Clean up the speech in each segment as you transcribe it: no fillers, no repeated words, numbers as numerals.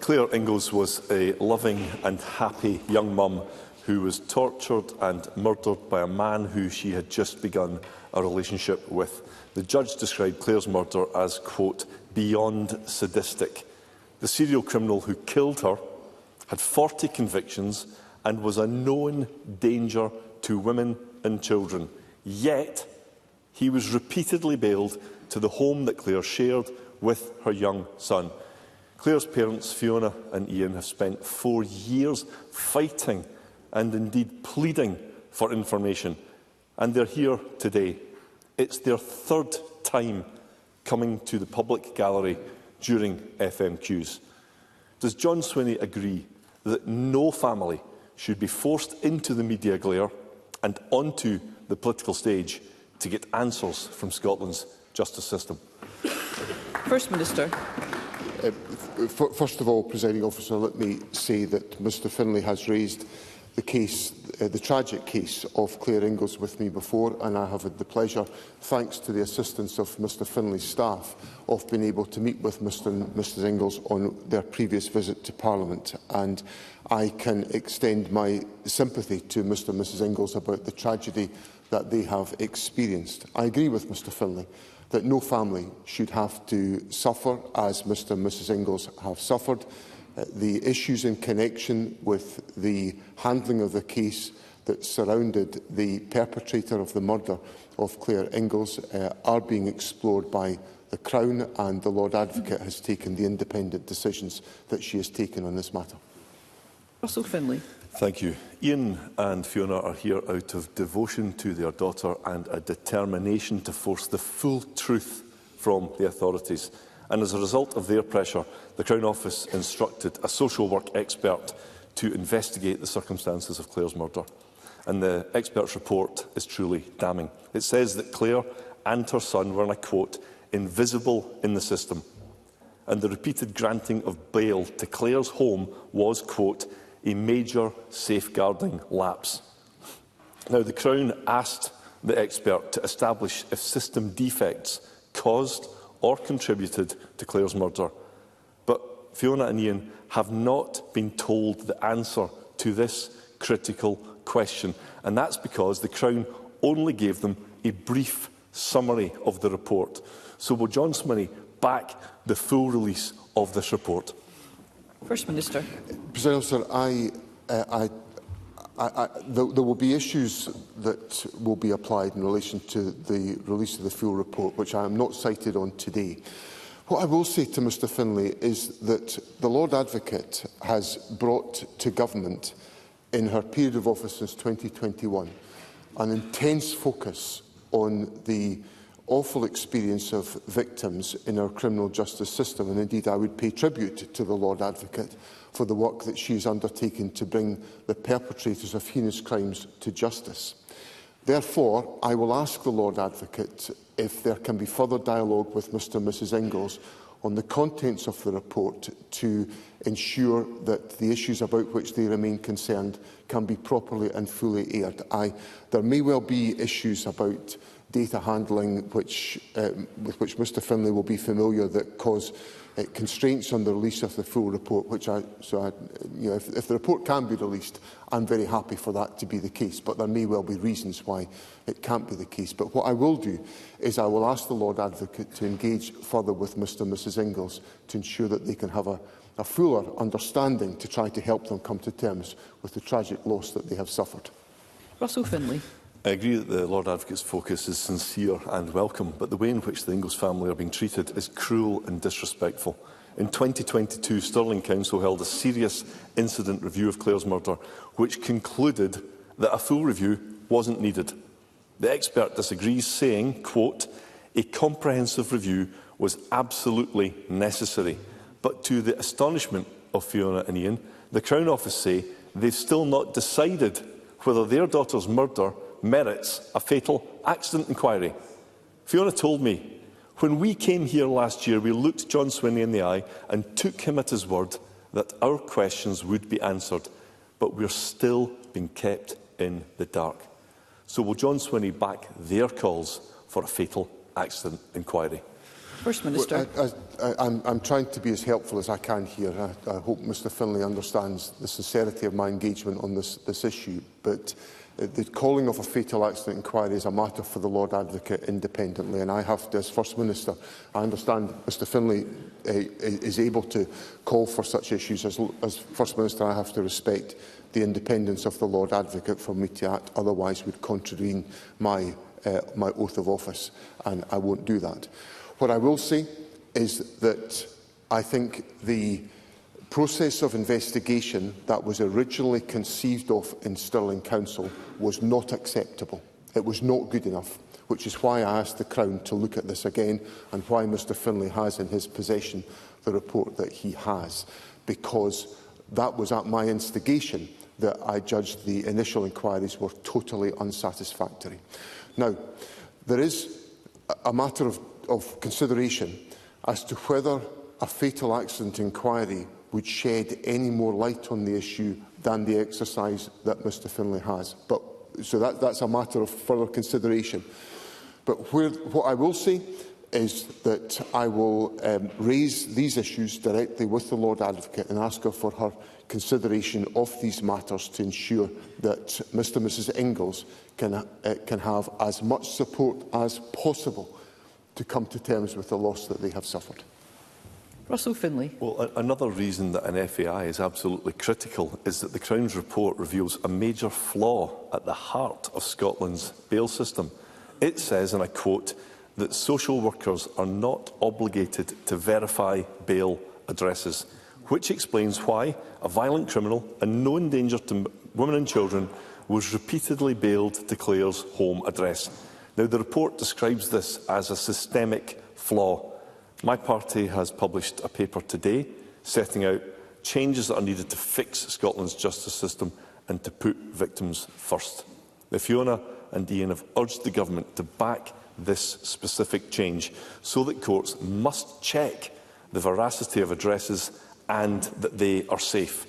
Claire Inglis was a loving and happy young mum who was tortured and murdered by a man who she had just begun a relationship with. The judge described Claire's murder as, quote, beyond sadistic. The serial criminal who killed her had 40 convictions and was a known danger to women and children. Yet, he was repeatedly bailed to the home that Claire shared with her young son. Claire's parents, Fiona and Ian, have spent 4 years fighting and indeed pleading for information, and they're here today. It's their third time coming to the public gallery during FMQs. Does John Swinney agree that no family should be forced into the media glare and onto the political stage to get answers from Scotland's justice system? First Minister. First of all, Presiding Officer, let me say that Mr Findlay has raised the case, the tragic case of Claire Inglis with me before, and I have had the pleasure, thanks to the assistance of Mr Findlay's staff, of being able to meet with Mr and Mrs Inglis on their previous visit to Parliament. And I can extend my sympathy to Mr and Mrs Inglis about the tragedy that they have experienced. I agree with Mr Findlay that no family should have to suffer as Mr and Mrs Inglis have suffered. The issues in connection with the handling of the case that surrounded the perpetrator of the murder of Claire Inglis are being explored by the Crown, and the Lord Advocate has taken the independent decisions that she has taken on this matter. Russell Findlay. Thank you. Ian and Fiona are here out of devotion to their daughter and a determination to force the full truth from the authorities. And as a result of their pressure, the Crown Office instructed a social work expert to investigate the circumstances of Claire's murder. And the expert's report is truly damning. It says that Claire and her son were, and I quote, invisible in the system. And the repeated granting of bail to Claire's home was, quote, a major safeguarding lapse. Now, the Crown asked the expert to establish if system defects caused or contributed to Claire's murder. But Fiona and Ian have not been told the answer to this critical question, and that's because the Crown only gave them a brief summary of the report. So will John Swinney back the full release of this report? First Minister. President Officer, there will be issues that will be applied in relation to the release of the full report, which I am not cited on today. What I will say to Mr Findlay is that the Lord Advocate has brought to government, in her period of office since 2021, an intense focus on the awful experience of victims in our criminal justice system, and indeed I would pay tribute to the Lord Advocate for the work that she has undertaken to bring the perpetrators of heinous crimes to justice. Therefore, I will ask the Lord Advocate if there can be further dialogue with Mr and Mrs Inglis on the contents of the report to ensure that the issues about which they remain concerned can be properly and fully aired. There may well be issues about data handling with which Mr Findlay will be familiar that cause constraints on the release of the full report, if the report can be released, I'm very happy for that to be the case, but there may well be reasons why it can't be the case. But what I will do is I will ask the Lord Advocate to engage further with Mr and Mrs Inglis to ensure that they can have a fuller understanding to try to help them come to terms with the tragic loss that they have suffered. Russell Findlay. I agree that the Lord Advocate's focus is sincere and welcome, but the way in which the Inglis family are being treated is cruel and disrespectful. In 2022, Stirling Council held a serious incident review of Claire's murder, which concluded that a full review wasn't needed. The expert disagrees, saying, quote, a comprehensive review was absolutely necessary. But to the astonishment of Fiona and Ian, the Crown Office say they've still not decided whether their daughter's murder merits a fatal accident inquiry. Fiona told me, when we came here last year, we looked John Swinney in the eye and took him at his word that our questions would be answered, but we're still being kept in the dark. So will John Swinney back their calls for a fatal accident inquiry? First Minister. Well, I'm trying to be as helpful as I can here. I hope Mr Findlay understands the sincerity of my engagement on this issue. But the calling of a fatal accident inquiry is a matter for the Lord Advocate independently, and I have to, as First Minister, I understand Mr Findlay is able to call for such issues. As First Minister, I have to respect the independence of the Lord Advocate for me to act, otherwise would contravene my oath of office, and I won't do that. What I will say is that I think the process of investigation that was originally conceived of in Stirling Council was not acceptable. It was not good enough, which is why I asked the Crown to look at this again, and why Mr Findlay has in his possession the report that he has, because that was at my instigation that I judged the initial inquiries were totally unsatisfactory. Now, there is a matter of consideration as to whether a fatal accident inquiry would shed any more light on the issue than the exercise that Mr Findlay has. So that's a matter of further consideration. But what I will say is that I will raise these issues directly with the Lord Advocate and ask her for her consideration of these matters to ensure that Mr and Mrs Inglis can have as much support as possible to come to terms with the loss that they have suffered. Russell Findlay. Well, another reason that an FAI is absolutely critical is that the Crown's report reveals a major flaw at the heart of Scotland's bail system. It says, and I quote, that social workers are not obligated to verify bail addresses, which explains why a violent criminal and known danger to women and children was repeatedly bailed to Claire's home address. Now, the report describes this as a systemic flaw. My party has published a paper today setting out changes that are needed to fix Scotland's justice system and to put victims first. Now, Fiona and Ian have urged the Government to back this specific change so that courts must check the veracity of addresses and that they are safe.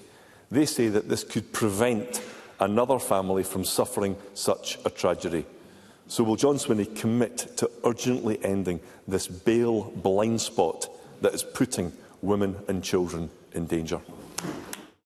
They say that this could prevent another family from suffering such a tragedy. So will John Swinney commit to urgently ending this bail blind spot that is putting women and children in danger?